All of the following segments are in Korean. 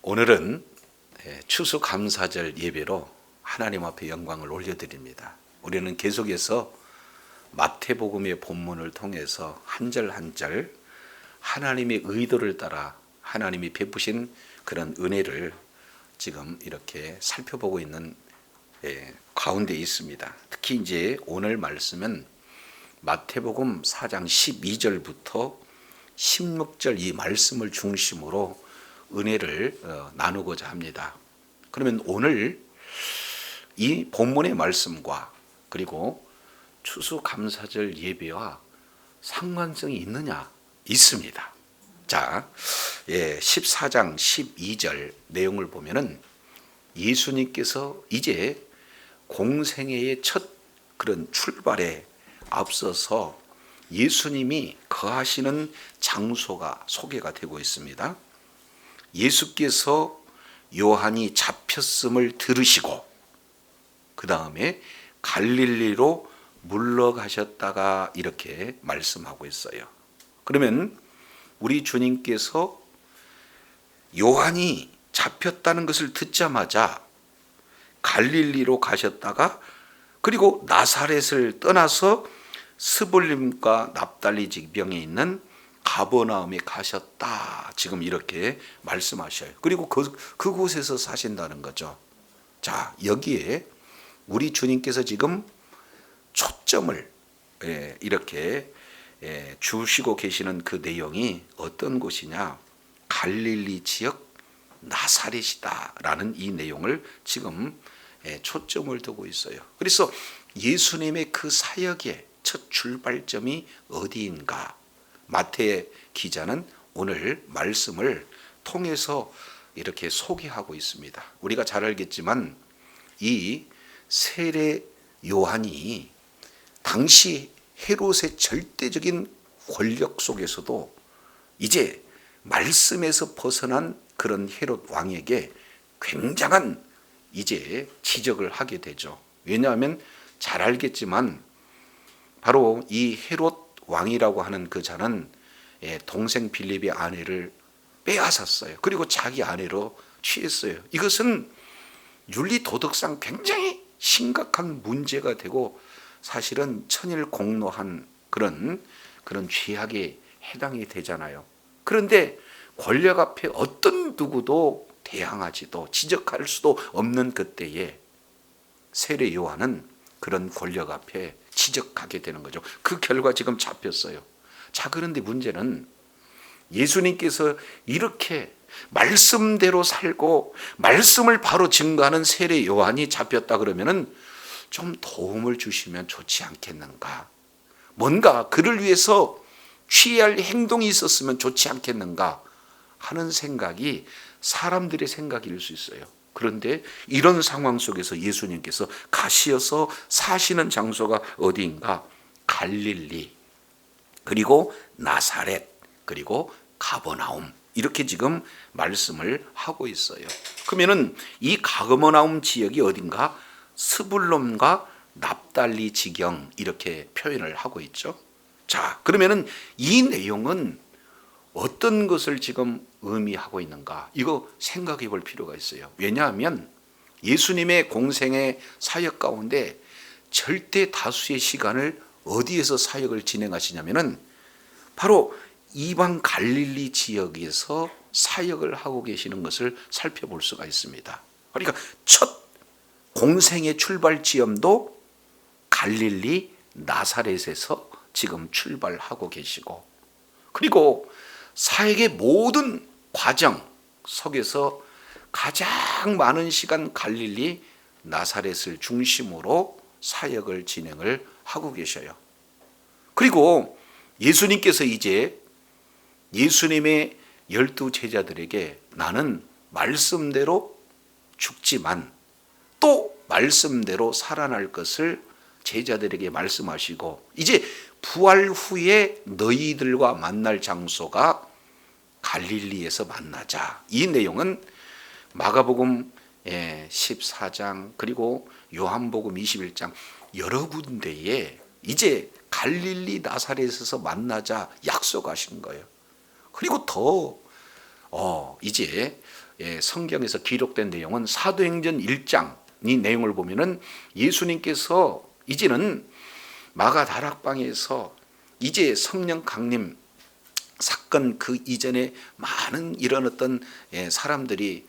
오늘은 추수감사절 예배로 하나님 앞에 영광을 올려드립니다. 우리는 계속해서 마태복음의 본문을 통해서 한 절 한 절 하나님의 의도를 따라 하나님이 베푸신 그런 은혜를 지금 이렇게 살펴보고 있는 가운데 있습니다. 특히 이제 오늘 말씀은 마태복음 4장 12절부터 16절 이 말씀을 중심으로 은혜를 나누고자 합니다. 그러면 오늘 이 본문의 말씀과 그리고 추수감사절 예배와 상관성이 있느냐? 있습니다. 자, 14장 12절 내용을 보면은 예수님께서 이제 공생애의 첫 그런 출발에 앞서서 예수님이 거하시는 장소가 소개가 되고 있습니다. 예수께서 요한이 잡혔음을 들으시고 그 다음에 갈릴리로 물러가셨다가 이렇게 말씀하고 있어요. 그러면 우리 주님께서 요한이 잡혔다는 것을 듣자마자 갈릴리로 가셨다가 그리고 나사렛을 떠나서 스불림과 납달리 지방에 있는 가버나움에 가셨다. 지금 이렇게 말씀하셔요. 그리고 그곳에서 사신다는 거죠. 자, 여기에 우리 주님께서 지금 초점을 이렇게 주시고 계시는 그 내용이 어떤 곳이냐? 갈릴리 지역 나사렛이다라는 이 내용을 지금 초점을 두고 있어요. 그래서 예수님의 그 사역의 첫 출발점이 어디인가? 마태 기자는 오늘 말씀을 통해서 이렇게 소개하고 있습니다. 우리가 잘 알겠지만 이 세례 요한이 당시 헤롯의 절대적인 권력 속에서도 이제 말씀에서 벗어난 그런 헤롯 왕에게 굉장한 이제 지적을 하게 되죠. 왜냐하면 잘 알겠지만 바로 이 헤롯 왕이라고 하는 그 자는 동생 빌립의 아내를 빼앗았어요. 그리고 자기 아내로 취했어요. 이것은 윤리 도덕상 굉장히 심각한 문제가 되고 사실은 천일공노한 그런 죄악에 해당이 되잖아요. 그런데 권력 앞에 어떤 누구도 대항하지도 지적할 수도 없는 그때에 세례 요한은 그런 권력 앞에 지적하게 되는 거죠. 그 결과 지금 잡혔어요. 자, 그런데 문제는 예수님께서 이렇게 말씀대로 살고 말씀을 바로 증거하는 세례 요한이 잡혔다 그러면은 좀 도움을 주시면 좋지 않겠는가? 뭔가 그를 위해서 취해야 할 행동이 있었으면 좋지 않겠는가 하는 생각이 사람들의 생각일 수 있어요. 그런데 이런 상황 속에서 예수님께서 가시어서 사시는 장소가 어디인가? 갈릴리, 그리고 나사렛, 그리고 가버나움, 이렇게 지금 말씀을 하고 있어요. 그러면은 이 가버나움 지역이 어딘가? 스불론과 납달리 지경, 이렇게 표현을 하고 있죠. 자, 그러면은 이 내용은 어떤 것을 지금 의미하고 있는가? 이거 생각해 볼 필요가 있어요. 왜냐하면 예수님의 공생의 사역 가운데 절대 다수의 시간을 어디에서 사역을 진행하시냐면은 바로 이방 갈릴리 지역에서 사역을 하고 계시는 것을 살펴볼 수가 있습니다. 그러니까 첫 공생의 출발 지점도 갈릴리 나사렛에서 지금 출발하고 계시고, 그리고 사역의 모든 과정 속에서 가장 많은 시간 갈릴리 나사렛을 중심으로 사역을 진행을 하고 계셔요. 그리고 예수님께서 이제 예수님의 12 제자들에게 나는 말씀대로 죽지만 또 말씀대로 살아날 것을 제자들에게 말씀하시고, 이제 부활 후에 너희들과 만날 장소가 갈릴리에서 만나자. 이 내용은 마가복음 14장 그리고 요한복음 21장 여러 군데에 이제 갈릴리 나사렛에서 만나자 약속하신 거예요. 그리고 더 이제 성경에서 기록된 내용은 사도행전 1장 이 내용을 보면은 예수님께서 이제는 마가다락방에서 이제 성령 강림 사건 그 이전에 많은 이런 어떤 사람들이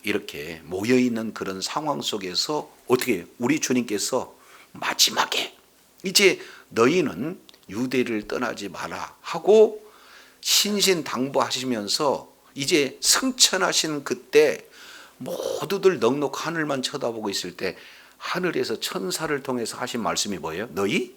이렇게 모여 있는 그런 상황 속에서 어떻게 우리 주님께서 마지막에 이제 너희는 유대를 떠나지 마라 하고 신신당부하시면서 이제 승천하신 그때 모두들 넉넉 하늘만 쳐다보고 있을 때 하늘에서 천사를 통해서 하신 말씀이 뭐예요? 너희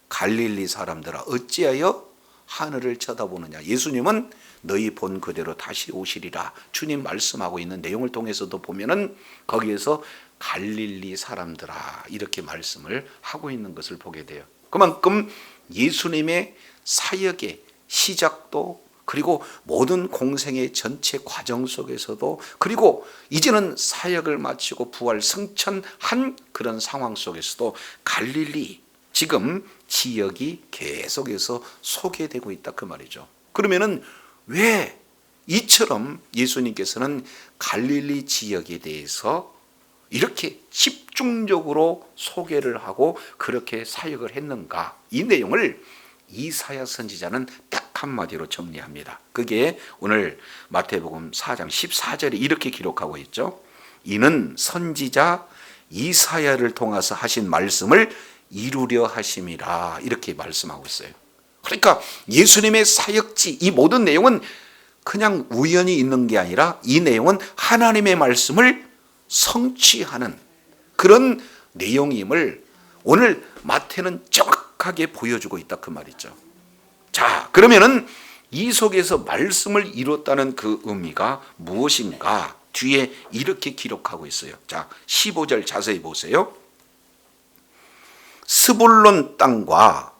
갈릴리 사람들아 어찌하여 하늘을 쳐다보느냐. 예수님은 너희 본 그대로 다시 오시리라 주님 말씀하고 있는 내용을 통해서도 보면은 거기에서 갈릴리 사람들아 이렇게 말씀을 하고 있는 것을 보게 돼요. 그만큼 예수님의 사역의 시작도 그리고 모든 공생의 전체 과정 속에서도 그리고 이제는 사역을 마치고 부활 승천한 그런 상황 속에서도 갈릴리 지금 지역이 계속해서 소개되고 있다 그 말이죠. 그러면은 왜 이처럼 예수님께서는 갈릴리 지역에 대해서 이렇게 집중적으로 소개를 하고 그렇게 사역을 했는가? 이 내용을 이사야 선지자는 딱 한마디로 정리합니다. 그게 오늘 마태복음 4장 14절에 이렇게 기록하고 있죠. 이는 선지자 이사야를 통해서 하신 말씀을 이루려 하심이라 이렇게 말씀하고 있어요. 그러니까 예수님의 사역지 이 모든 내용은 그냥 우연히 있는 게 아니라 이 내용은 하나님의 말씀을 성취하는 그런 내용임을 오늘 마태는 정확하게 보여주고 있다 그 말이죠. 자, 그러면은 이 속에서 말씀을 이뤘다는 그 의미가 무엇인가? 뒤에 이렇게 기록하고 있어요. 자, 15절 자세히 보세요. 스불론 땅과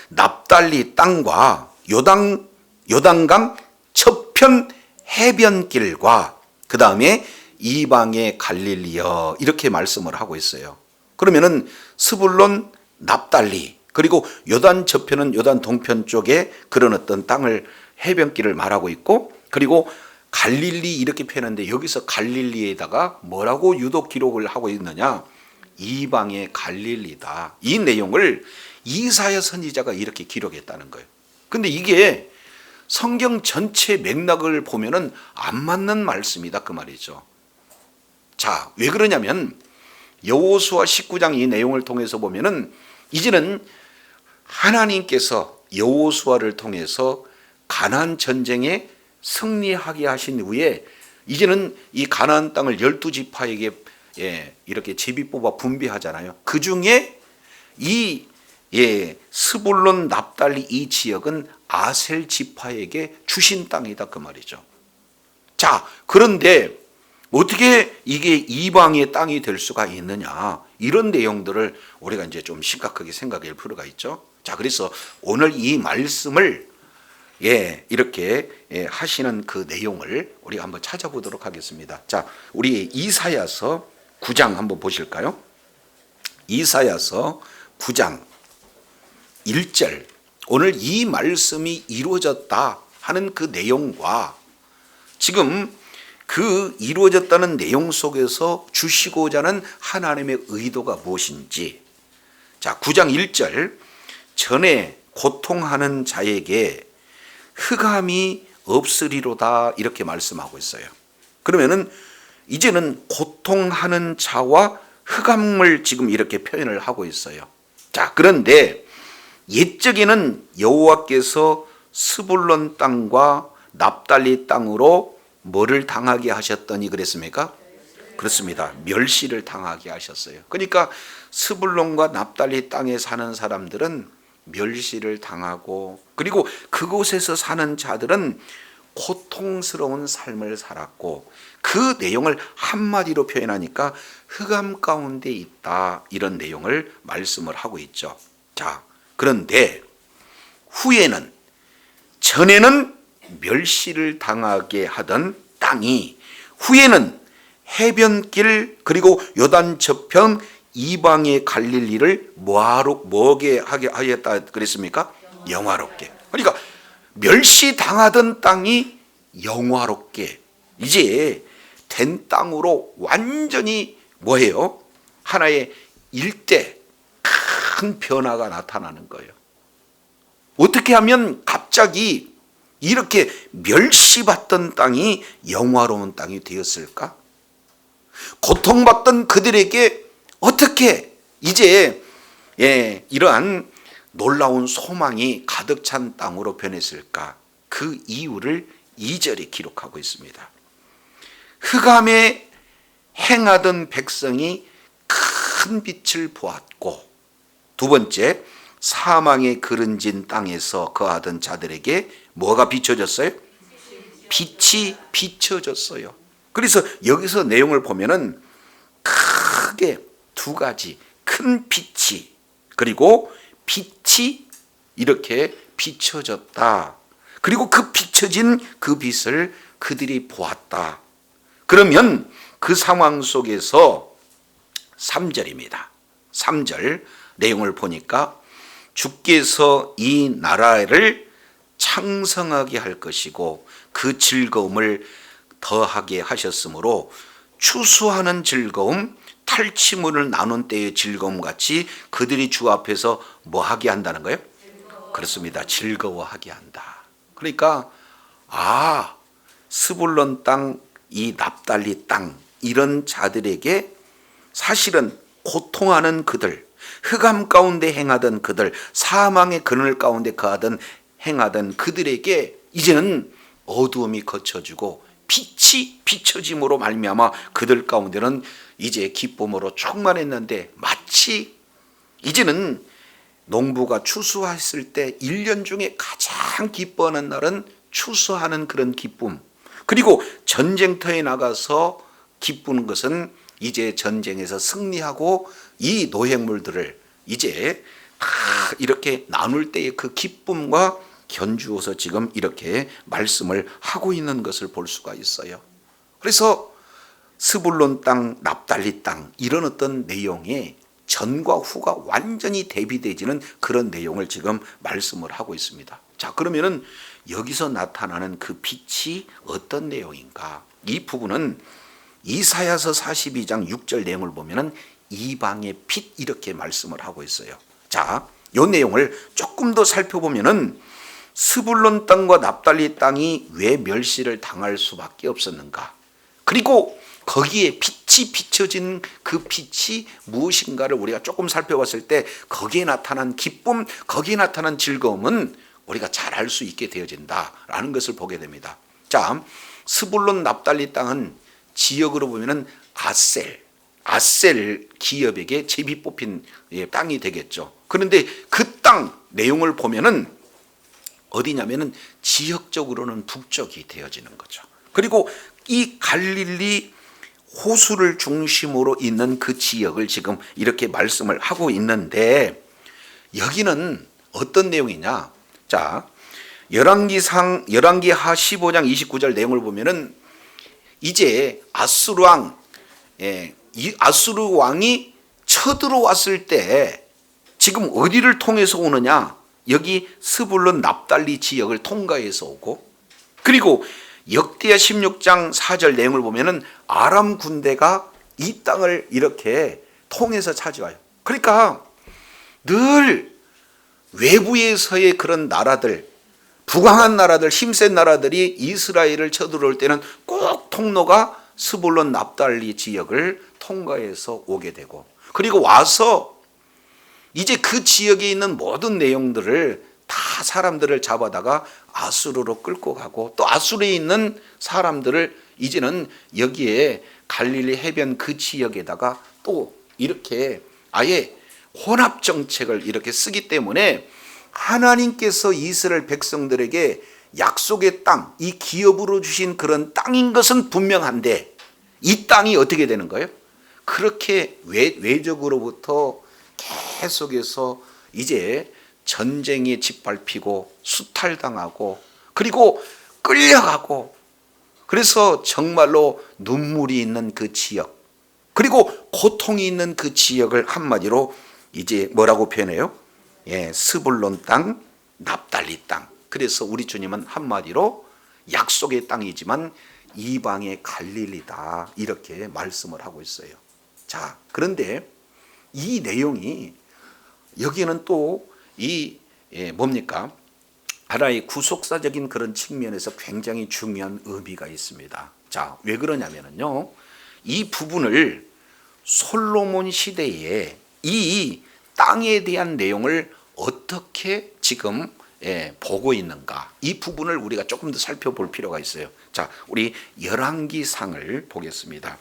납달리 땅과 요단강 저편 해변길과 그 다음에 이방의 갈릴리여 이렇게 말씀을 하고 있어요. 그러면은 스불론 납달리 그리고 요단 저편은 요단 동편 쪽에 그런 어떤 땅을 해변길을 말하고 있고 그리고 갈릴리 이렇게 표현하는데 여기서 갈릴리에다가 뭐라고 유독 기록을 하고 있느냐? 이방의 갈릴리다. 이 내용을 이사야 선지자가 이렇게 기록했다는 거예요. 근데 이게 성경 전체 맥락을 보면은 안 맞는 말씀이다 그 말이죠. 자, 왜 그러냐면 여호수아 19장 이 내용을 통해서 보면은 이제는 하나님께서 여호수아를 통해서 가나안 전쟁에 승리하게 하신 후에 이제는 이 가나안 땅을 12지파에게 이렇게 제비 뽑아 분배하잖아요. 그 중에 이 스불론 납달리 이 지역은 아셀 지파에게 주신 땅이다 그 말이죠. 자, 그런데 어떻게 이게 이방의 땅이 될 수가 있느냐? 이런 내용들을 우리가 이제 좀 심각하게 생각할 필요가 있죠. 자, 그래서 오늘 이 말씀을 이렇게 하시는 그 내용을 우리가 한번 찾아보도록 하겠습니다. 자, 우리 이사야서 9장 한번 보실까요? 이사야서 9장 1절 오늘 이 말씀이 이루어졌다 하는 그 내용과 지금 그 이루어졌다는 내용 속에서 주시고자 하는 하나님의 의도가 무엇인지 자 9장 1절 전에 고통하는 자에게 흑암이 없으리로다 이렇게 말씀하고 있어요. 그러면은 이제는 고통하는 자와 흑암을 지금 이렇게 표현을 하고 있어요. 자, 그런데 옛적에는 여호와께서 스불론 땅과 납달리 땅으로 뭐를 당하게 하셨더니 그랬습니까? 그렇습니다. 멸시를 당하게 하셨어요. 그러니까 스불론과 납달리 땅에 사는 사람들은 멸시를 당하고 그리고 그곳에서 사는 자들은 고통스러운 삶을 살았고 그 내용을 한마디로 표현하니까 흑암 가운데 있다 이런 내용을 말씀을 하고 있죠. 자, 그런데 후에는 전에는 멸시를 당하게 하던 땅이 후에는 해변길 그리고 요단 저편 이방의 갈릴리를 뭐게 하게 하였다 그랬습니까? 영화롭게. 그러니까 멸시당하던 땅이 영화롭게 이제 된 땅으로 완전히 뭐예요? 하나의 일대 큰 변화가 나타나는 거예요. 어떻게 하면 갑자기 이렇게 멸시받던 땅이 영화로운 땅이 되었을까? 고통받던 그들에게 어떻게 이제 이러한 놀라운 소망이 가득 찬 땅으로 변했을까? 그 이유를 2절에 기록하고 있습니다. 흑암에 행하던 백성이 큰 빛을 보았고, 두 번째, 사망의 그른진 땅에서 거하던 자들에게 뭐가 비춰졌어요? 빛이 비춰졌어요. 그래서 여기서 내용을 보면은 크게 두 가지, 큰 빛이, 그리고 빛이 이렇게 비춰졌다. 그리고 그 비춰진 그 빛을 그들이 보았다. 그러면 그 상황 속에서 3절입니다. 3절 내용을 보니까 주께서 이 나라를 창성하게 할 것이고 그 즐거움을 더하게 하셨으므로 추수하는 즐거움, 탈취물을 나눈 때의 즐거움 같이 그들이 주 앞에서 뭐 하게 한다는 거예요? 그렇습니다. 즐거워하게 한다. 그러니까 스불론 땅, 이 납달리 땅, 이런 자들에게 사실은 고통하는 그들, 흑암 가운데 행하던 그들, 사망의 그늘 가운데 행하던 그들에게 이제는 어두움이 거쳐지고 빛이 비춰짐으로 말미암아 그들 가운데는 이제 기쁨으로 충만했는데, 마치 이제는 농부가 추수했을 때 1년 중에 가장 기뻐하는 날은 추수하는 그런 기쁨, 그리고 전쟁터에 나가서 기쁘는 것은 이제 전쟁에서 승리하고 이 노획물들을 이제 다 이렇게 나눌 때의 그 기쁨과 견주어서 지금 이렇게 말씀을 하고 있는 것을 볼 수가 있어요. 그래서 스불론 땅, 납달리 땅, 이런 어떤 내용에 전과 후가 완전히 대비되지는 그런 내용을 지금 말씀을 하고 있습니다. 자, 그러면은 여기서 나타나는 그 빛이 어떤 내용인가? 이 부분은 이사야서 42장 6절 내용을 보면은 이방의 빛, 이렇게 말씀을 하고 있어요. 자, 이 내용을 조금 더 살펴보면은 스불론 땅과 납달리 땅이 왜 멸시를 당할 수밖에 없었는가? 그리고 거기에 빛이 비춰진 그 빛이 무엇인가를 우리가 조금 살펴봤을 때 거기에 나타난 기쁨, 거기에 나타난 즐거움은 우리가 잘 알 수 있게 되어진다라는 것을 보게 됩니다. 자, 스불론 납달리 땅은 지역으로 보면은 아셀 기업에게 제비 뽑힌 땅이 되겠죠. 그런데 그 땅 내용을 보면은 어디냐면은 지역적으로는 북쪽이 되어지는 거죠. 그리고 이 갈릴리 호수를 중심으로 있는 그 지역을 지금 이렇게 말씀을 하고 있는데, 여기는 어떤 내용이냐? 자, 열왕기하 15장 29절 내용을 보면은 이제 아수르 왕이 쳐들어왔을 때 지금 어디를 통해서 오느냐? 여기 스불론 납달리 지역을 통과해서 오고, 그리고 역대하 16장 4절 내용을 보면은 아람 군대가 이 땅을 이렇게 통해서 차지와요. 그러니까 늘 외부에서의 그런 나라들, 부강한 나라들, 힘센 나라들이 이스라엘을 쳐들어올 때는 꼭 통로가 스불론 납달리 지역을 통과해서 오게 되고, 그리고 와서 이제 그 지역에 있는 모든 내용들을 다 사람들을 잡아다가 아수르로 끌고 가고, 또 아수르에 있는 사람들을 이제는 여기에 갈릴리 해변 그 지역에다가 또 이렇게 아예 혼합 정책을 이렇게 쓰기 때문에 하나님께서 이스라엘 백성들에게 약속의 땅, 이 기업으로 주신 그런 땅인 것은 분명한데 이 땅이 어떻게 되는 거예요? 그렇게 외적으로부터 계속해서 이제 전쟁에 짓밟히고 수탈당하고 그리고 끌려가고, 그래서 정말로 눈물이 있는 그 지역, 그리고 고통이 있는 그 지역을 한마디로 이제 뭐라고 표현해요? 스불론 땅, 납달리 땅. 그래서 우리 주님은 한마디로 약속의 땅이지만 이방의 갈릴리다 이렇게 말씀을 하고 있어요. 자, 그런데 이 내용이 여기는 또 이 뭡니까? 하나의 구속사적인 그런 측면에서 굉장히 중요한 의미가 있습니다. 자, 왜 그러냐면요, 이 부분을 솔로몬 시대에 이 땅에 대한 내용을 어떻게 지금 보고 있는가, 이 부분을 우리가 조금 더 살펴볼 필요가 있어요. 자, 우리 열왕기상을 보겠습니다.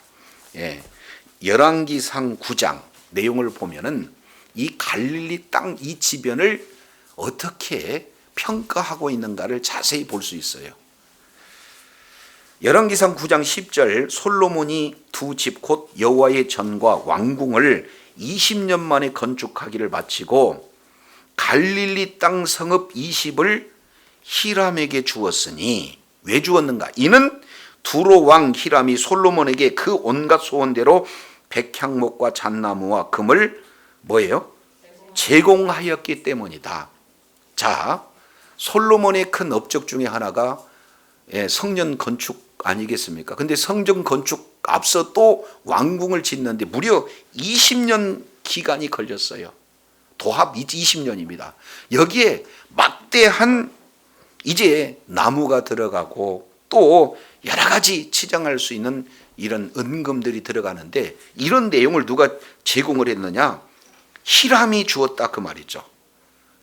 열왕기상 9장 내용을 보면은 이 갈릴리 땅 이 지변을 어떻게 평가하고 있는가를 자세히 볼 수 있어요. 열왕기상 9장 10절, 솔로몬이 두 집 곧 여호와의 전과 왕궁을 20년 만에 건축하기를 마치고 갈릴리 땅 성읍 20을 히람에게 주었으니, 왜 주었는가? 이는 두로 왕 히람이 솔로몬에게 그 온갖 소원대로 백향목과 잣나무와 금을 뭐예요? 제공하였기 때문이다. 자, 솔로몬의 큰 업적 중에 하나가 성전 건축 아니겠습니까? 근데 성전 건축 앞서 또 왕궁을 짓는데 무려 20년 기간이 걸렸어요. 도합 20년입니다. 여기에 막대한 이제 나무가 들어가고 또 여러 가지 치장할 수 있는 이런 은금들이 들어가는데, 이런 내용을 누가 제공을 했느냐? 히람이 주었다 그 말이죠.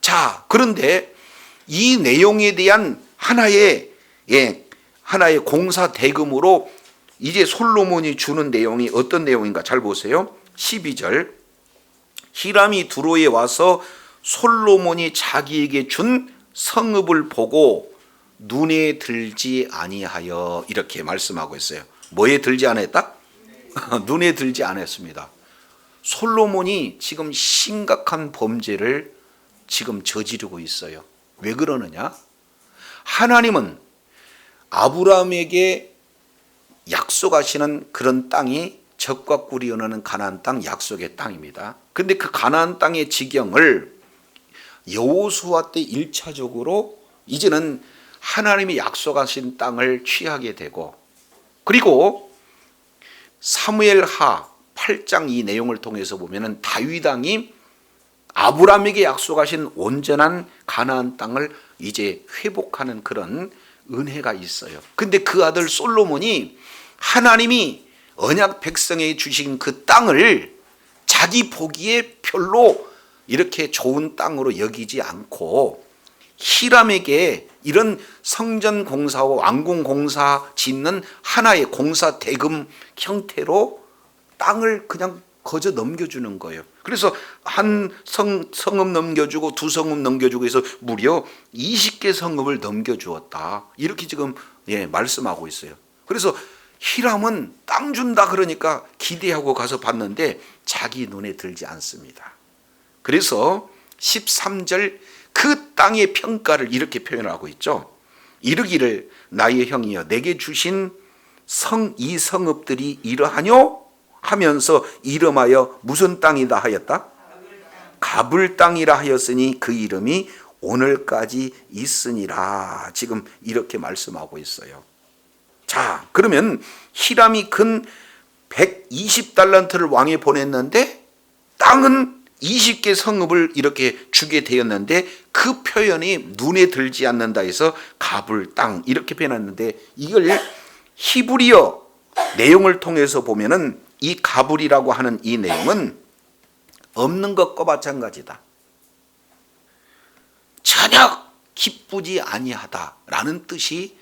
자, 그런데 이 내용에 대한 하나의 공사 대금으로 이제 솔로몬이 주는 내용이 어떤 내용인가 잘 보세요. 12절, 히람이 두로에 와서 솔로몬이 자기에게 준 성읍을 보고 눈에 들지 아니하여, 이렇게 말씀하고 있어요. 뭐에 들지 않았다? 눈에 들지 않았습니다. 솔로몬이 지금 심각한 범죄를 지금 저지르고 있어요. 왜 그러느냐? 하나님은 아브라함에게 약속하시는 그런 땅이 적과 꿀이 흐르는 가나안 땅, 약속의 땅입니다. 그런데 그 가나안 땅의 지경을 여호수아 때 1차적으로 이제는 하나님이 약속하신 땅을 취하게 되고, 그리고 사무엘하 8장 이 내용을 통해서 보면은 다윗 왕이 아브라함에게 약속하신 온전한 가나안 땅을 이제 회복하는 그런 은혜가 있어요. 근데 그 아들 솔로몬이 하나님이 언약 백성에게 주신 그 땅을 자기 보기에 별로 이렇게 좋은 땅으로 여기지 않고 히람에게 이런 성전 공사와 왕궁 공사 짓는 하나의 공사 대금 형태로 땅을 그냥 거저 넘겨주는 거예요. 그래서 한 성읍 넘겨주고 두 성읍 넘겨주고 해서 무려 20개 성읍을 넘겨주었다. 이렇게 지금 말씀하고 있어요. 그래서 히람은 땅 준다 그러니까 기대하고 가서 봤는데 자기 눈에 들지 않습니다. 그래서 13절 그 땅의 평가를 이렇게 표현하고 있죠. 이르기를 나의 형이여 내게 주신 이 성읍들이 이러하뇨? 하면서 이름하여 무슨 땅이다 하였다? 가불 땅이라 하였으니 그 이름이 오늘까지 있으니라. 지금 이렇게 말씀하고 있어요. 자, 그러면 히람이 근 120달란트를 왕에 보냈는데 땅은 20개 성읍을 이렇게 주게 되었는데 그 표현이 눈에 들지 않는다 해서 가불 땅 이렇게 표현했는데, 이걸 히브리어 내용을 통해서 보면은 이 가불이라고 하는 이 내용은 없는 것과 마찬가지다. 전혀 기쁘지 아니하다라는 뜻이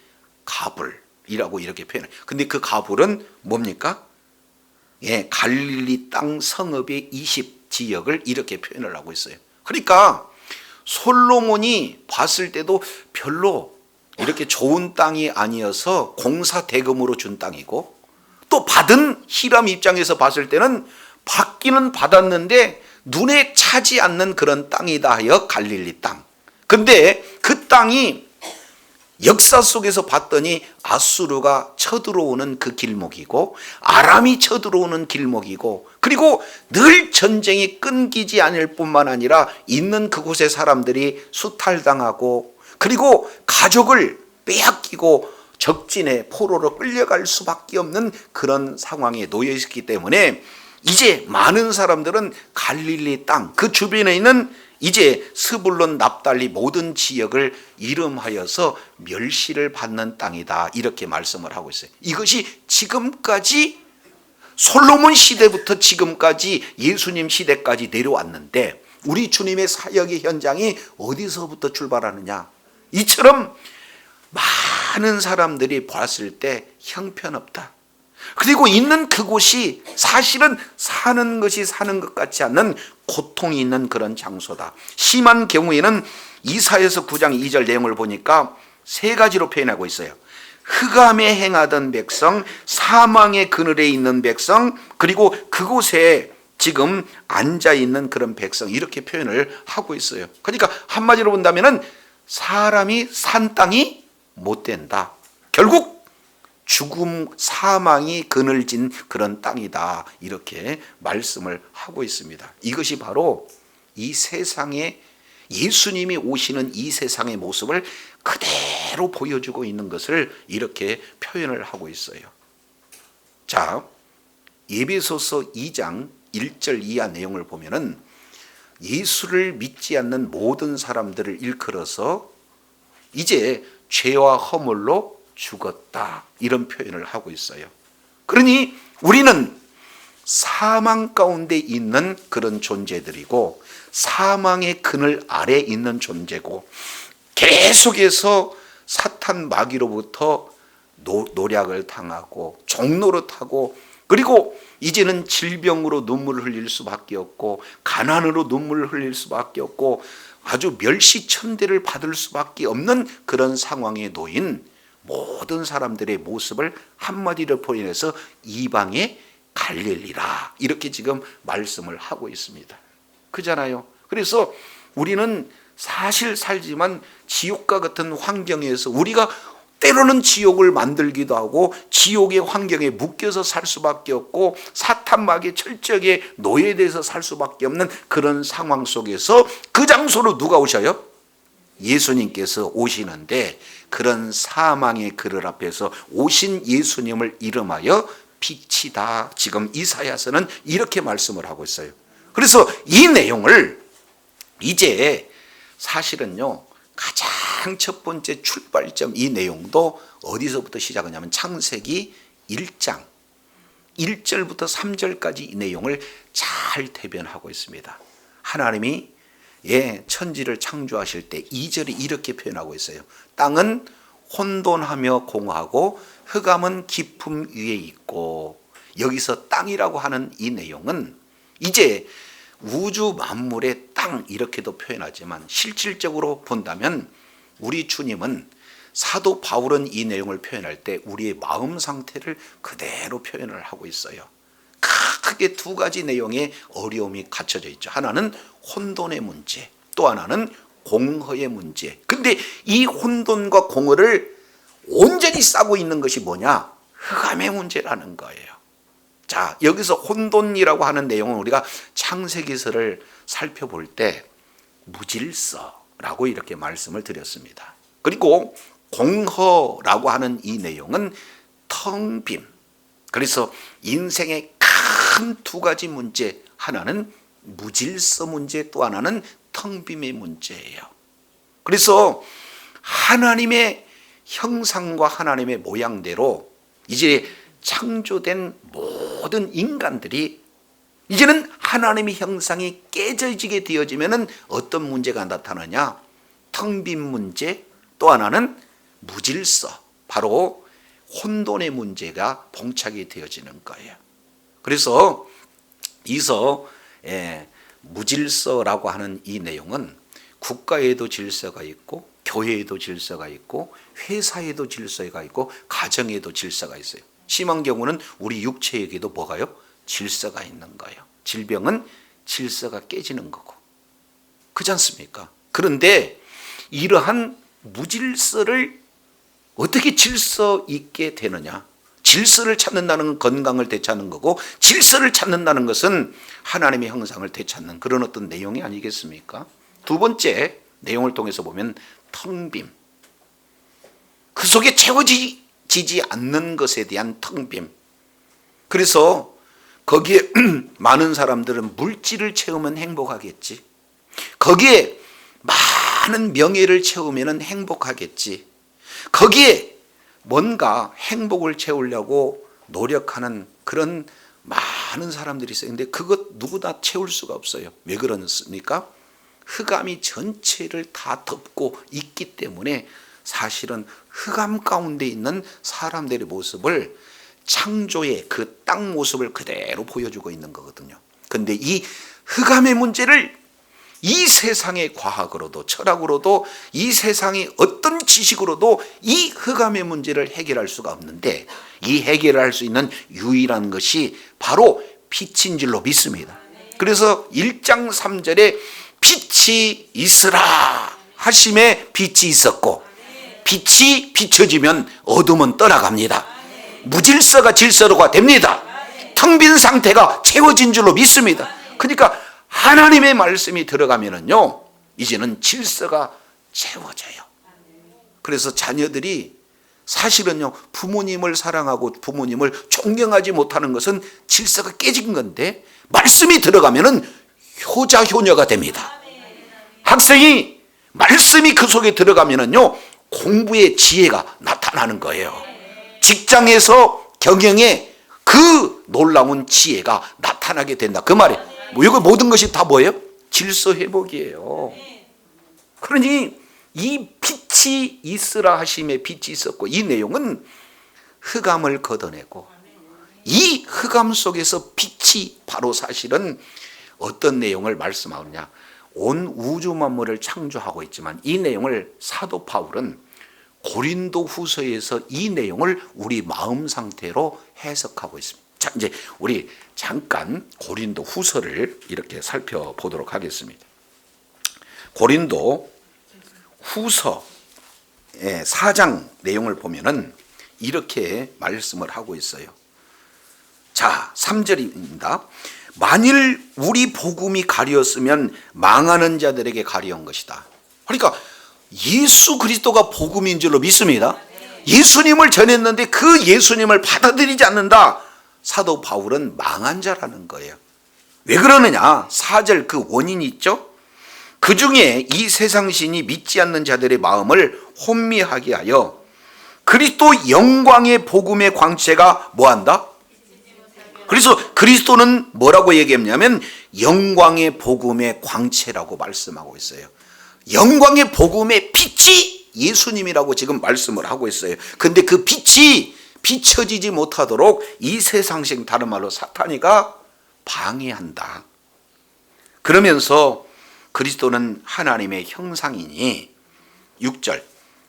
가불이라고 이렇게 표현해요. 근데 그 가불은 뭡니까? 갈릴리 땅 성읍의 20 지역을 이렇게 표현을 하고 있어요. 그러니까 솔로몬이 봤을 때도 별로 이렇게 좋은 땅이 아니어서 공사 대금으로 준 땅이고, 또 받은 히람 입장에서 봤을 때는 받기는 받았는데 눈에 차지 않는 그런 땅이다 하여 갈릴리 땅. 근데 그 땅이 역사 속에서 봤더니 아수르가 쳐들어오는 그 길목이고 아람이 쳐들어오는 길목이고, 그리고 늘 전쟁이 끊기지 않을 뿐만 아니라 있는 그곳의 사람들이 수탈당하고 그리고 가족을 빼앗기고 적진의 포로로 끌려갈 수밖에 없는 그런 상황에 놓여 있기 때문에 이제 많은 사람들은 갈릴리 땅 그 주변에 있는 이제 스불론 납달리 모든 지역을 이름하여서 멸시를 받는 땅이다 이렇게 말씀을 하고 있어요. 이것이 지금까지 솔로몬 시대부터 지금까지 예수님 시대까지 내려왔는데 우리 주님의 사역의 현장이 어디서부터 출발하느냐, 이처럼 많은 사람들이 봤을 때 형편없다, 그리고 있는 그곳이 사실은 사는 것이 사는 것 같지 않는 고통이 있는 그런 장소다. 심한 경우에는 이사야서 9장 2절 내용을 보니까 세 가지로 표현하고 있어요. 흑암에 행하던 백성, 사망의 그늘에 있는 백성, 그리고 그곳에 지금 앉아있는 그런 백성, 이렇게 표현을 하고 있어요. 그러니까 한마디로 본다면 사람이 산 땅이 못 된다. 결국 죽음, 사망이 그늘진 그런 땅이다 이렇게 말씀을 하고 있습니다. 이것이 바로 이 세상에 예수님이 오시는 이 세상의 모습을 그대로 보여주고 있는 것을 이렇게 표현을 하고 있어요. 자, 에베소서 2장 1절 이하 내용을 보면은 예수를 믿지 않는 모든 사람들을 일컬어서 이제 죄와 허물로 죽었다 이런 표현을 하고 있어요. 그러니 우리는 사망 가운데 있는 그런 존재들이고 사망의 그늘 아래 있는 존재고 계속해서 사탄 마귀로부터 노략을 당하고 종노릇하고 그리고 이제는 질병으로 눈물을 흘릴 수밖에 없고 가난으로 눈물을 흘릴 수밖에 없고 아주 멸시천대를 받을 수밖에 없는 그런 상황에 놓인 모든 사람들의 모습을 한마디로 표현해서 이방의 갈릴리라 이렇게 지금 말씀을 하고 있습니다. 그잖아요. 그래서 우리는 사실 살지만 지옥과 같은 환경에서 우리가 때로는 지옥을 만들기도 하고 지옥의 환경에 묶여서 살 수밖에 없고 사탄 마귀의 철저하게 노예돼서 살 수밖에 없는 그런 상황 속에서 그 장소로 누가 오셔요? 예수님께서 오시는데 그런 사망의 그늘 앞에서 오신 예수님을 이름하여 빛이다. 지금 이사야서는 이렇게 말씀을 하고 있어요. 그래서 이 내용을 이제 사실은요 가장 첫 번째 출발점 이 내용도 어디서부터 시작하냐면 창세기 1장 1절부터 3절까지 이 내용을 잘 대변하고 있습니다. 하나님이 천지를 창조하실 때 2절이 이렇게 표현하고 있어요. 땅은 혼돈하며 공허하고 흑암은 깊음 위에 있고, 여기서 땅이라고 하는 이 내용은 이제 우주 만물의 땅 이렇게도 표현하지만 실질적으로 본다면 우리 주님은 사도 바울은 이 내용을 표현할 때 우리의 마음 상태를 그대로 표현을 하고 있어요. 크게 두 가지 내용의 어려움이 갖춰져 있죠. 하나는 혼돈의 문제, 또 하나는 공허의 문제. 근데 이 혼돈과 공허를 온전히 싸고 있는 것이 뭐냐? 흑암의 문제라는 거예요. 자, 여기서 혼돈이라고 하는 내용은 우리가 창세기서를 살펴볼 때 무질서라고 이렇게 말씀을 드렸습니다. 그리고 공허라고 하는 이 내용은 텅 빔. 그래서 인생의 큰 두 가지 문제, 하나는 무질서 문제, 또 하나는 텅 빔의 문제예요. 그래서 하나님의 형상과 하나님의 모양대로 이제 창조된 모든 인간들이 이제는 하나님의 형상이 깨져지게 되어지면 어떤 문제가 나타나냐? 텅 빈 문제, 또 하나는 무질서, 바로 혼돈의 문제가 봉착이 되어지는 거예요. 그래서 이서 무질서라고 하는 이 내용은 국가에도 질서가 있고 교회에도 질서가 있고 회사에도 질서가 있고 가정에도 질서가 있어요. 심한 경우는 우리 육체에게도 뭐가요? 질서가 있는 거예요. 질병은 질서가 깨지는 거고, 그렇지 않습니까? 그런데 이러한 무질서를 어떻게 질서 있게 되느냐? 질서를 찾는다는 건 건강을 되찾는 거고, 질서를 찾는다는 것은 하나님의 형상을 되찾는 그런 어떤 내용이 아니겠습니까? 두 번째 내용을 통해서 보면 텅 빔, 그 속에 채워지지 비춰지지 않는 것에 대한 텅빔. 그래서 거기에 많은 사람들은 물질을 채우면 행복하겠지, 거기에 많은 명예를 채우면 행복하겠지, 거기에 뭔가 행복을 채우려고 노력하는 그런 많은 사람들이 있어요. 근데 그것 누구나 채울 수가 없어요. 왜 그렇습니까? 흑암이 전체를 다 덮고 있기 때문에 사실은 흑암 가운데 있는 사람들의 모습을, 창조의 그 땅 모습을 그대로 보여주고 있는 거거든요. 근데 이 흑암의 문제를 이 세상의 과학으로도 철학으로도 이 세상의 어떤 지식으로도 이 흑암의 문제를 해결할 수가 없는데, 이 해결할 수 있는 유일한 것이 바로 빛인 줄로 믿습니다. 그래서 1장 3절에 빛이 있으라 하심에 빛이 있었고, 빛이 비춰지면 어둠은 떠나갑니다. 무질서가 질서로가 됩니다. 텅 빈 상태가 채워진 줄로 믿습니다. 그러니까 하나님의 말씀이 들어가면은요, 이제는 질서가 채워져요. 그래서 자녀들이 사실은요, 부모님을 사랑하고 부모님을 존경하지 못하는 것은 질서가 깨진 건데, 말씀이 들어가면은 효자 효녀가 됩니다. 학생이 말씀이 그 속에 들어가면은요, 공부의 지혜가 나타나는 거예요. 직장에서 경영에 그 놀라운 지혜가 나타나게 된다, 그 말이에요. 이거 모든 것이 다 뭐예요? 질서 회복이에요. 그러니 이 빛이 있으라 하심에 빛이 있었고, 이 내용은 흑암을 걷어내고, 이 흑암 속에서 빛이 바로 사실은 어떤 내용을 말씀하느냐, 온 우주 만물을 창조하고 있지만 이 내용을 사도 바울은 고린도 후서에서 이 내용을 우리 마음 상태로 해석하고 있습니다. 자, 이제 우리 잠깐 고린도 후서를 이렇게 살펴보도록 하겠습니다. 고린도 후서 4장 내용을 보면은 이렇게 말씀을 하고 있어요. 자, 3절입니다. 만일 우리 복음이 가려웠으면 망하는 자들에게 가려운 것이다. 그러니까 예수 그리스도가 복음인 줄로 믿습니다. 예수님을 전했는데 그 예수님을 받아들이지 않는다. 사도 바울은 망한 자라는 거예요. 왜 그러느냐? 4절 그 원인이 있죠. 그 중에 이 세상 신이 믿지 않는 자들의 마음을 혼미하게 하여 그리스도 영광의 복음의 광채가 뭐한다? 그래서 그리스도는 뭐라고 얘기했냐면 영광의 복음의 광채라고 말씀하고 있어요. 영광의 복음의 빛이 예수님이라고 지금 말씀을 하고 있어요. 근데 그 빛이 비춰지지 못하도록 이 세상식, 다른 말로 사탄이가 방해한다. 그러면서 그리스도는 하나님의 형상이니, 6절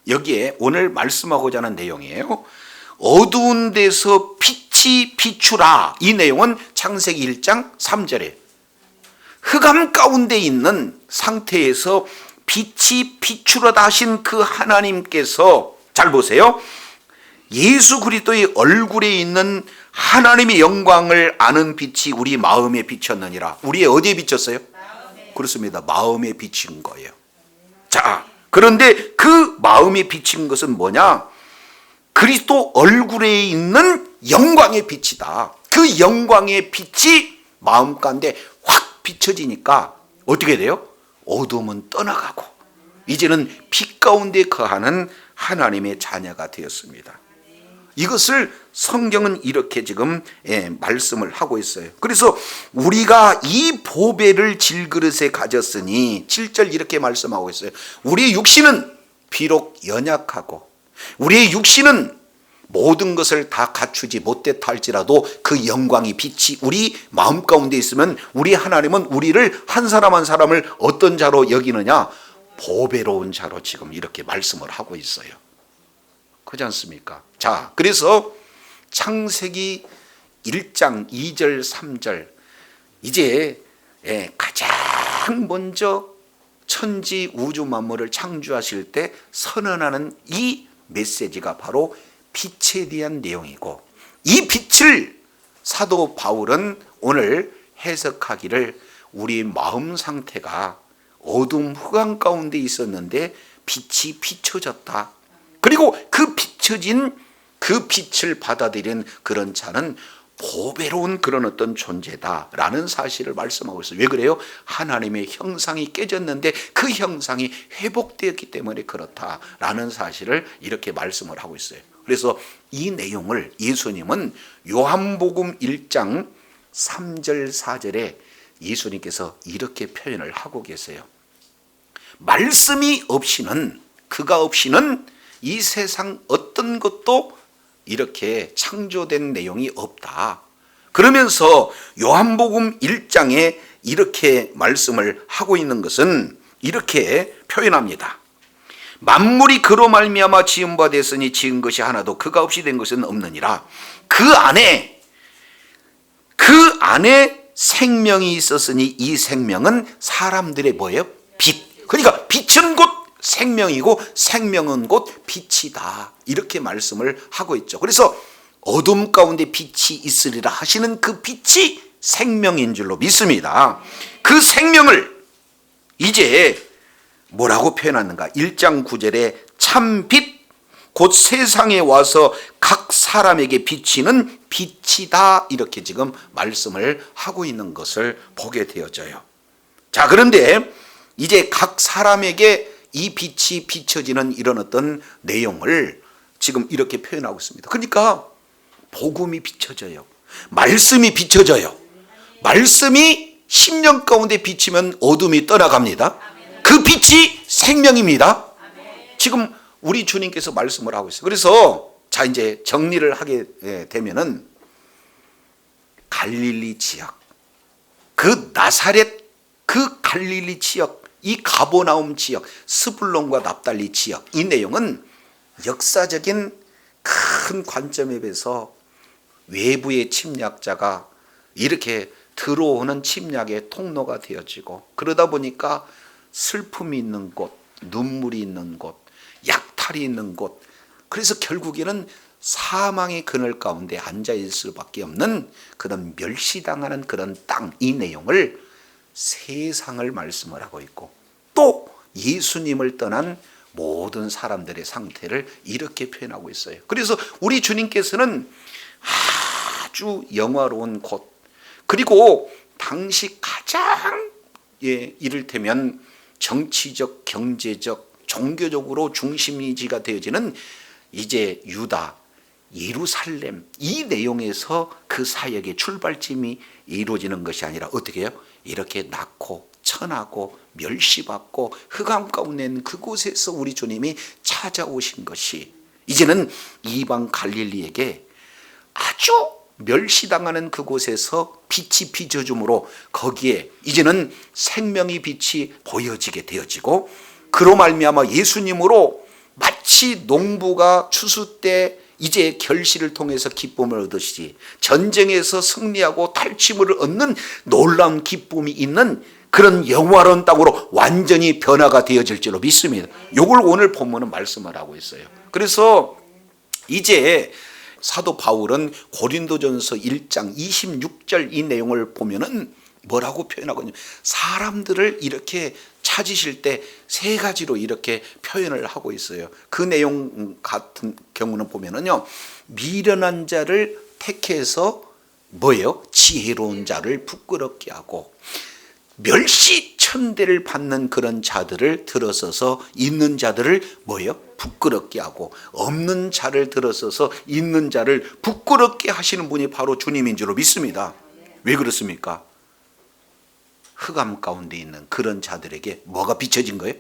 여기에 오늘 말씀하고자 하는 내용이에요. 어두운 데서 빛이 비추라. 이 내용은 창세기 1장 3절에 흑암 가운데 있는 상태에서 빛이 비추려다 하신 그 하나님께서, 잘 보세요, 예수 그리스도의 얼굴에 있는 하나님의 영광을 아는 빛이 우리 마음에 비쳤느니라. 우리의 어디에 비쳤어요? 마음에. 그렇습니다. 마음에 비친 거예요. 자, 그런데 그 마음에 비친 것은 뭐냐? 그리스도 얼굴에 있는 영광의 빛이다. 그 영광의 빛이 마음 가운데 확 비춰지니까 어떻게 돼요? 어둠은 떠나가고 이제는 빛 가운데 거하는 하나님의 자녀가 되었습니다. 이것을 성경은 이렇게 지금 말씀을 하고 있어요. 그래서 우리가 이 보배를 질그릇에 가졌으니, 7절 이렇게 말씀하고 있어요. 우리의 육신은 비록 연약하고 우리의 육신은 모든 것을 다 갖추지 못했다 할지라도 그 영광이 빛이 우리 마음 가운데 있으면 우리 하나님은 우리를 한 사람 한 사람을 어떤 자로 여기느냐? 보배로운 자로 지금 이렇게 말씀을 하고 있어요. 그렇지 않습니까? 자, 그래서 창세기 1장 2절 3절 이제 가장 먼저 천지 우주 만물을 창조하실 때 선언하는 이 메시지가 바로 빛에 대한 내용이고, 이 빛을 사도 바울은 오늘 해석하기를 우리 마음 상태가 어둠 흑암 가운데 있었는데 빛이 비춰졌다. 그리고 그 비춰진 그 빛을 받아들인 그런 자는 보배로운 그런 어떤 존재다라는 사실을 말씀하고 있어요. 왜 그래요? 하나님의 형상이 깨졌는데 그 형상이 회복되었기 때문에 그렇다라는 사실을 이렇게 말씀을 하고 있어요. 그래서 이 내용을 예수님은 요한복음 1장 3절 4절에 예수님께서 이렇게 표현을 하고 계세요. 말씀이 없이는, 그가 없이는 이 세상 어떤 것도 이렇게 창조된 내용이 없다. 그러면서 요한복음 1장에 이렇게 말씀을 하고 있는 것은 이렇게 표현합니다. 만물이 그로 말미암아 지은 바 됐으니 지은 것이 하나도 그가 없이 된 것은 없느니라. 그 안에 생명이 있었으니 이 생명은 사람들의 뭐예요? 빛. 그러니까 빛은 곧 생명이고 생명은 곧 빛이다. 이렇게 말씀을 하고 있죠. 그래서 어둠 가운데 빛이 있으리라 하시는 그 빛이 생명인 줄로 믿습니다. 그 생명을 이제 뭐라고 표현하는가? 1장 9절에 참빛 곧 세상에 와서 각 사람에게 비치는 빛이다. 이렇게 지금 말씀을 하고 있는 것을 보게 되어져요. 자, 그런데 이제 각 사람에게 이 빛이 비춰지는 이런 어떤 내용을 지금 이렇게 표현하고 있습니다. 그러니까 복음이 비춰져요. 말씀이 비춰져요. 말씀이 10년 가운데 비치면 어둠이 떠나갑니다. 그 빛이 생명입니다. 지금 우리 주님께서 말씀을 하고 있어요. 그래서 자, 이제 정리를 하게 되면은 갈릴리 지역, 그 나사렛, 그 갈릴리 지역, 이 가버나움 지역, 스불론과 납달리 지역, 이 내용은 역사적인 큰 관점에 비해서 외부의 침략자가 이렇게 들어오는 침략의 통로가 되어지고, 그러다 보니까 슬픔이 있는 곳, 눈물이 있는 곳, 약탈이 있는 곳, 그래서 결국에는 사망의 그늘 가운데 앉아있을 수밖에 없는 그런 멸시당하는 그런 땅, 이 내용을 세상을 말씀을 하고 있고, 또 예수님을 떠난 모든 사람들의 상태를 이렇게 표현하고 있어요. 그래서 우리 주님께서는 아주 영화로운 곳, 그리고 당시 가장 이를테면 정치적, 경제적, 종교적으로 중심지가 되어지는 이제 유다, 예루살렘, 이 내용에서 그 사역의 출발점이 이루어지는 것이 아니라 어떻게 해요? 이렇게 낳고 천하고 멸시받고 흑암 가운데 있는 그곳에서 우리 주님이 찾아오신 것이 이제는 이방 갈릴리에게 아주 멸시당하는 그곳에서 빛이 비춰줌으로 거기에 이제는 생명의 빛이 보여지게 되어지고, 그로 말미암아 예수님으로 마치 농부가 추수 때 이제 결실을 통해서 기쁨을 얻으시지, 전쟁에서 승리하고 탈취물을 얻는 놀라운 기쁨이 있는 그런 영화로운 땅으로 완전히 변화가 되어질 줄로 믿습니다. 이걸 오늘 본문은 말씀을 하고 있어요. 그래서 이제 사도 바울은 고린도전서 1장 26절 이 내용을 보면은 뭐라고 표현하고 있냐면, 사람들을 이렇게 찾으실 때 세 가지로 이렇게 표현을 하고 있어요. 그 내용 같은 경우는 보면은요, 미련한 자를 택해서 뭐예요? 지혜로운 자를 부끄럽게 하고, 멸시천대를 받는 그런 자들을 들어서서 있는 자들을 뭐예요? 부끄럽게 하고, 없는 자를 들어서서 있는 자를 부끄럽게 하시는 분이 바로 주님인 줄로 믿습니다. 왜 그렇습니까? 흑암 가운데 있는 그런 자들에게 뭐가 비춰진 거예요?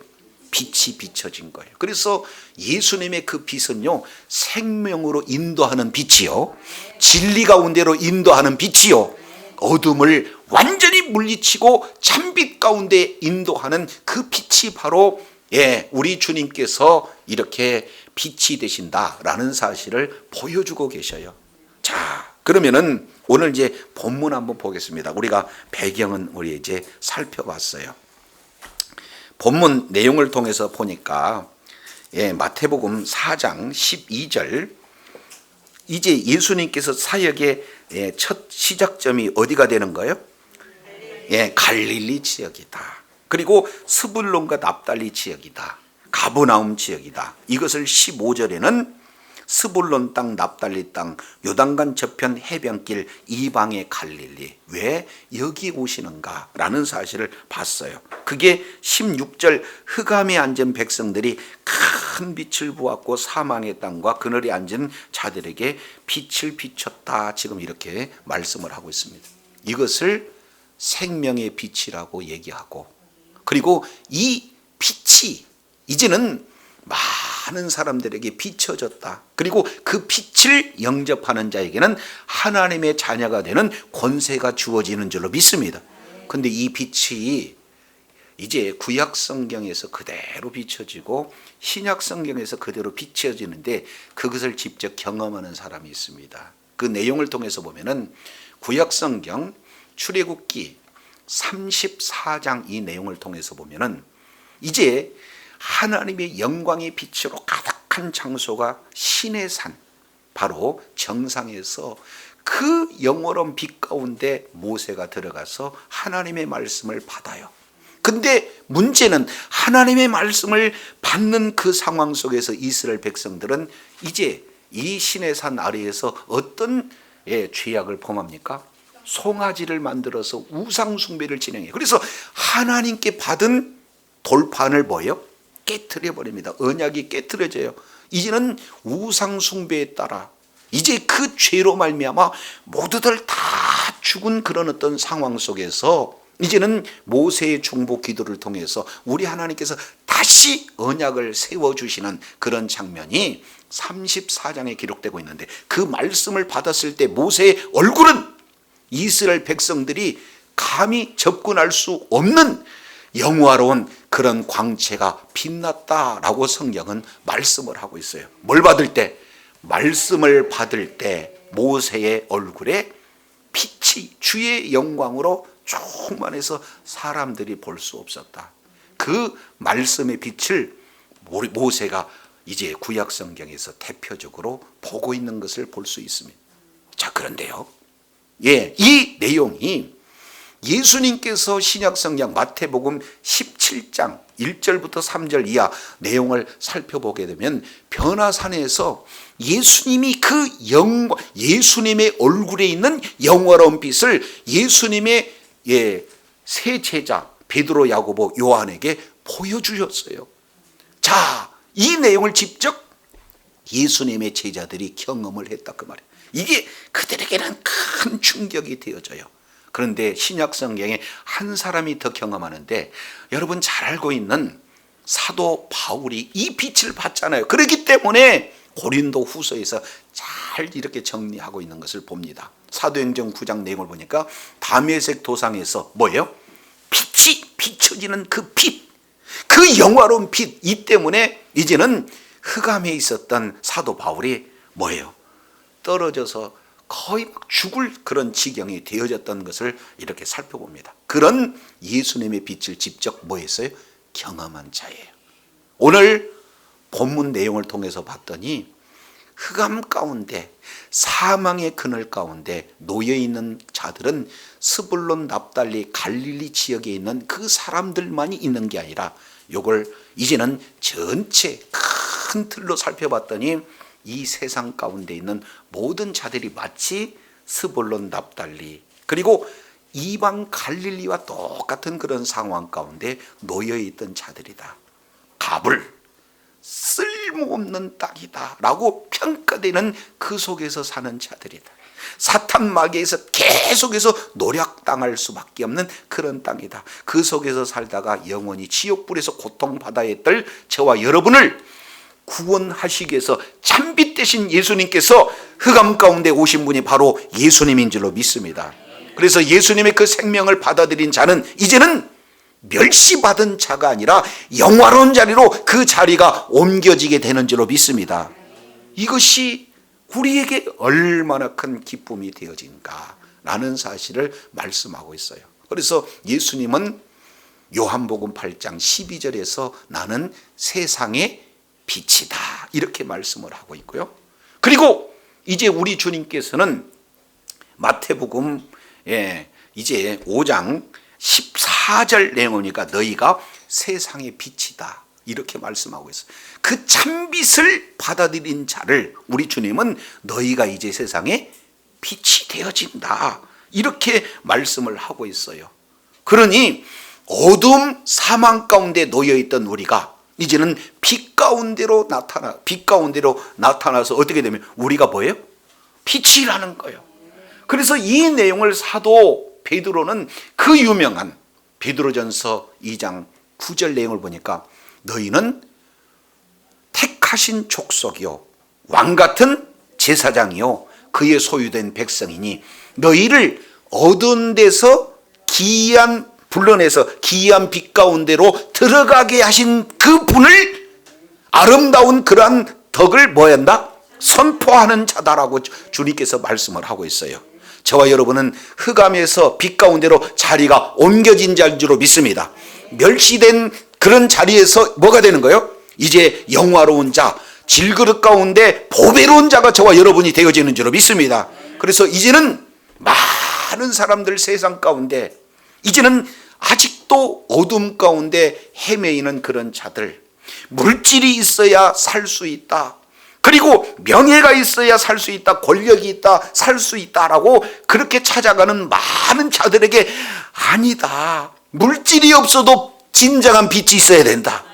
빛이 비춰진 거예요. 그래서 예수님의 그 빛은요, 생명으로 인도하는 빛이요, 진리 가운데로 인도하는 빛이요, 어둠을 완전히 물리치고 참빛 가운데 인도하는 그 빛이 바로 우리 주님께서 이렇게 빛이 되신다라는 사실을 보여주고 계셔요. 자, 그러면은 오늘 이제 본문 한번 보겠습니다. 우리가 배경은 우리 이제 살펴봤어요. 본문 내용을 통해서 보니까 마태복음 4장 12절, 이제 예수님께서 사역의 첫 시작점이 어디가 되는 거예요? 갈릴리 지역이다. 그리고 스불론과 납달리 지역이다. 가버나움 지역이다. 이것을 15절에는 스불론 땅, 납달리 땅, 요단강 저편 해변길 이방의 갈릴리, 왜 여기 오시는가 라는 사실을 봤어요. 그게 16절 흑암에 앉은 백성들이 큰 빛을 보았고 사망의 땅과 그늘에 앉은 자들에게 빛을 비췄다, 지금 이렇게 말씀을 하고 있습니다. 이것을 생명의 빛이라고 얘기하고, 그리고 이 빛이 이제는 많은 사람들에게 비춰졌다. 그리고 그 빛을 영접하는 자에게는 하나님의 자녀가 되는 권세가 주어지는 줄로 믿습니다. 그런데 이 빛이 이제 구약 성경에서 그대로 비춰지고 신약 성경에서 그대로 비춰지는데 그것을 직접 경험하는 사람이 있습니다. 그 내용을 통해서 보면은 구약 성경 출애굽기 34장 이 내용을 통해서 보면은 이제 하나님의 영광의 빛으로 가득한 장소가 시내 산, 바로 정상에서 그 영원한 빛 가운데 모세가 들어가서 하나님의 말씀을 받아요. 근데 문제는 하나님의 말씀을 받는 그 상황 속에서 이스라엘 백성들은 이제 이 시내산 아래에서 어떤 죄악을 범합니까? 송아지를 만들어서 우상 숭배를 진행해요. 그래서 하나님께 받은 돌판을 뭐예요? 깨트려 버립니다. 언약이 깨트려져요. 이제는 우상 숭배에 따라 이제 그 죄로 말미암아 모두들 다 죽은 그런 어떤 상황 속에서 이제는 모세의 중보 기도를 통해서 우리 하나님께서 다시 언약을 세워주시는 그런 장면이 34장에 기록되고 있는데, 그 말씀을 받았을 때 모세의 얼굴은 이스라엘 백성들이 감히 접근할 수 없는 영화로운 그런 광채가 빛났다라고 성경은 말씀을 하고 있어요. 뭘 받을 때? 말씀을 받을 때 모세의 얼굴에 빛이 주의 영광으로 충만해서 사람들이 볼 수 없었다. 그 말씀의 빛을 모세가 이제 구약 성경에서 대표적으로 보고 있는 것을 볼 수 있습니다. 자, 그런데요, 이 내용이 예수님께서 신약 성경 마태복음 17장 1절부터 3절 이하 내용을 살펴보게 되면 변화산에서 예수님이 그 영광, 예수님의 얼굴에 있는 영화로운 빛을 예수님의 세 제자 베드로, 야고보, 요한에게 보여주셨어요. 자, 이 내용을 직접 예수님의 제자들이 경험을 했다, 그 말이에요. 이게 그들에게는 큰 충격이 되어져요. 그런데 신약 성경에 한 사람이 더 경험하는데, 여러분 잘 알고 있는 사도 바울이 이 빛을 봤잖아요. 그렇기 때문에 고린도 후서에서 잘 이렇게 정리하고 있는 것을 봅니다. 사도행전 9장 내용을 보니까 다메섹 도상에서 뭐예요? 빛이 비춰지는 그 빛, 그 영화로운 빛, 이 때문에 이제는 흑암에 있었던 사도 바울이 뭐예요? 떨어져서 거의 막 죽을 그런 지경이 되어졌던 것을 이렇게 살펴봅니다. 그런 예수님의 빛을 직접 뭐 했어요? 경험한 자예요. 오늘 본문 내용을 통해서 봤더니 흑암 가운데, 사망의 그늘 가운데 놓여있는 자들은 스불론, 납달리, 갈릴리 지역에 있는 그 사람들만이 있는 게 아니라, 요걸 이제는 전체 큰 틀로 살펴봤더니 이 세상 가운데 있는 모든 자들이 마치 스불론, 납달리, 그리고 이방 갈릴리와 똑같은 그런 상황 가운데 놓여있던 자들이다. 갑을 쓸모없는 땅이다 라고 평가되는 그 속에서 사는 자들이다. 사탄 마귀에서 계속해서 노략당할 수밖에 없는 그런 땅이다. 그 속에서 살다가 영원히 지옥불에서 고통받아야 할 저와 여러분을 구원하시기 위해서 참빛 되신 예수님께서 흑암 가운데 오신 분이 바로 예수님인 줄로 믿습니다. 그래서 예수님의 그 생명을 받아들인 자는 이제는 멸시받은 자가 아니라 영화로운 자리로 그 자리가 옮겨지게 되는 줄로 믿습니다. 이것이 우리에게 얼마나 큰 기쁨이 되어진가 라는 사실을 말씀하고 있어요. 그래서 예수님은 요한복음 8장 12절에서 나는 세상의 빛이다 이렇게 말씀을 하고 있고요. 그리고 이제 우리 주님께서는 마태복음 이제 5장 14절 내용이니까 너희가 세상의 빛이다. 이렇게 말씀하고 있어요. 그 참빛을 받아들인 자를 우리 주님은 너희가 이제 세상에 빛이 되어진다, 이렇게 말씀을 하고 있어요. 그러니 어둠 사망 가운데 놓여있던 우리가 이제는 빛 가운데로 나타나서 어떻게 되면 우리가 뭐예요? 빛이라는 거예요. 그래서 이 내용을 사도 베드로는 그 유명한 베드로전서 2장 9절 내용을 보니까 너희는 택하신 족속이요 왕같은 제사장이요 그의 소유된 백성이니 너희를 어두운 데서 불러내서 기이한 빛 가운데로 들어가게 하신 그 분을, 아름다운 그러한 덕을 뭐 한다? 선포하는 자다라고 주님께서 말씀을 하고 있어요. 저와 여러분은 흑암에서 빛 가운데로 자리가 옮겨진 자인 줄로 믿습니다. 멸시된 그런 자리에서 뭐가 되는 거예요? 이제 영화로운 자, 질그릇 가운데 보배로운 자가 저와 여러분이 되어지는 줄로 믿습니다. 그래서 이제는 많은 사람들 세상 가운데 이제는 아직도 어둠 가운데 헤매이는 그런 자들, 물질이 있어야 살 수 있다, 그리고 명예가 있어야 살 수 있다, 권력이 있다, 살 수 있다라고 그렇게 찾아가는 많은 자들에게 아니다, 물질이 없어도 진정한 빛이 있어야 된다,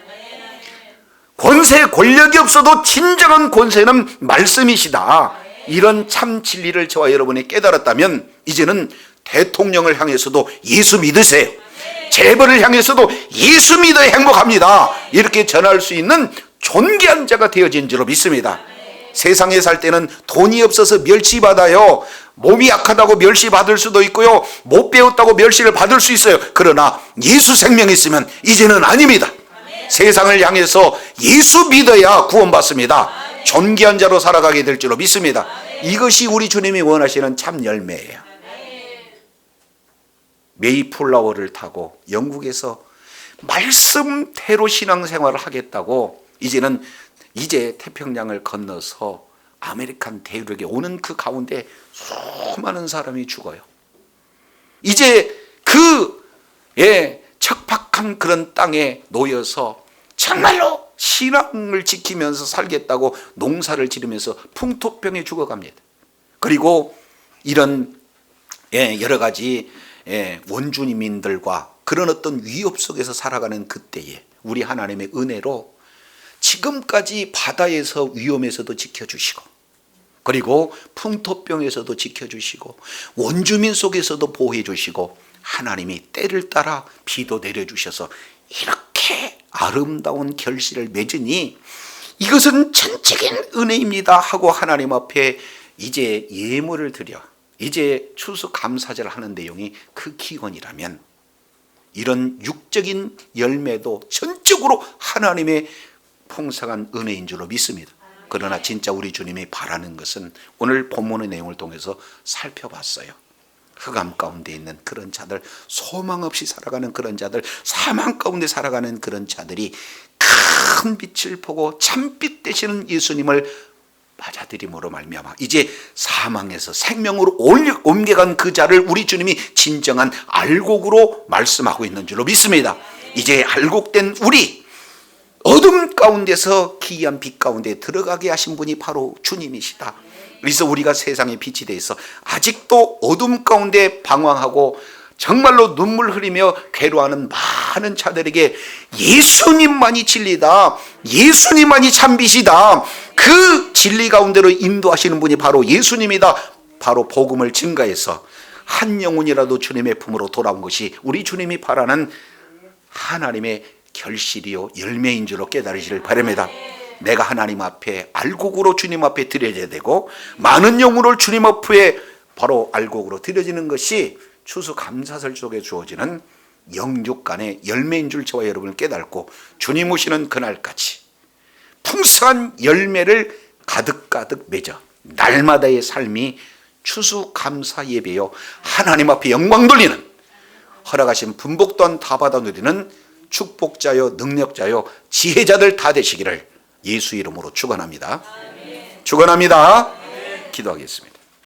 권세 권력이 없어도 진정한 권세는 말씀이시다, 이런 참 진리를 저와 여러분이 깨달았다면 이제는 대통령을 향해서도 예수 믿으세요, 재벌을 향해서도 예수 믿어야 행복합니다, 이렇게 전할 수 있는 존귀한 자가 되어진 줄로 믿습니다. 세상에 살 때는 돈이 없어서 멸시받아요. 몸이 약하다고 멸시받을 수도 있고요, 못 배웠다고 멸시를 받을 수 있어요. 그러나 예수 생명이 있으면 이제는 아닙니다. 세상을 향해서 예수 믿어야 구원받습니다. 존귀한 자로 살아가게 될 줄로 믿습니다. 이것이 우리 주님이 원하시는 참 열매예요. 메이플라워를 타고 영국에서 말씀대로 신앙생활을 하겠다고 이제 태평양을 건너서 아메리칸 대륙에 오는 그 가운데 수많은 사람이 죽어요. 이제 척박한 그런 땅에 놓여서 정말로 신앙을 지키면서 살겠다고 농사를 지르면서 풍토병에 죽어갑니다. 그리고 이런 여러 가지 원주민들과 그런 어떤 위협 속에서 살아가는 그때에 우리 하나님의 은혜로 지금까지 바다에서 위험에서도 지켜주시고, 그리고 풍토병에서도 지켜주시고, 원주민 속에서도 보호해 주시고, 하나님이 때를 따라 비도 내려주셔서 이렇게 아름다운 결실을 맺으니 이것은 전적인 은혜입니다 하고 하나님 앞에 이제 예물을 드려 이제 추수감사절을 하는 내용이 그 기원이라면, 이런 육적인 열매도 전적으로 하나님의 풍성한 은혜인 줄로 믿습니다. 그러나 진짜 우리 주님이 바라는 것은 오늘 본문의 내용을 통해서 살펴봤어요. 흑암 가운데 있는 그런 자들, 소망 없이 살아가는 그런 자들, 사망 가운데 살아가는 그런 자들이 큰 빛을 보고 참빛 되시는 예수님을 받아들임으로 말미암아 이제 사망에서 생명으로 옮겨간 그 자를 우리 주님이 진정한 알곡으로 말씀하고 있는 줄로 믿습니다. 이제 알곡된 우리, 어둠 가운데서 기이한 빛 가운데 들어가게 하신 분이 바로 주님이시다. 그래서 우리가 세상의 빛이 돼 있어 아직도 어둠 가운데 방황하고 정말로 눈물 흘리며 괴로워하는 많은 자들에게 예수님만이 진리다, 예수님만이 참빛이다, 그 진리 가운데로 인도하시는 분이 바로 예수님이다, 바로 복음을 증가해서 한 영혼이라도 주님의 품으로 돌아온 것이 우리 주님이 바라는 하나님의 결실이요 열매인 줄로 깨달으시길 바랍니다. 내가 하나님 앞에 알곡으로 주님 앞에 드려야 되고, 많은 영혼을 주님 앞에 바로 알곡으로 드려지는 것이 추수감사절 속에 주어지는 영육간의 열매인 줄 저와 여러분을 깨닫고, 주님 오시는 그날까지 풍성한 열매를 가득가득 맺어 날마다의 삶이 추수감사 예배요 하나님 앞에 영광 돌리는, 허락하신 분복 또한 다 받아 누리는 축복자요 능력자요 지혜자들 다 되시기를 예수 이름으로 축원합니다. 축원합니다. 기도하겠습니다.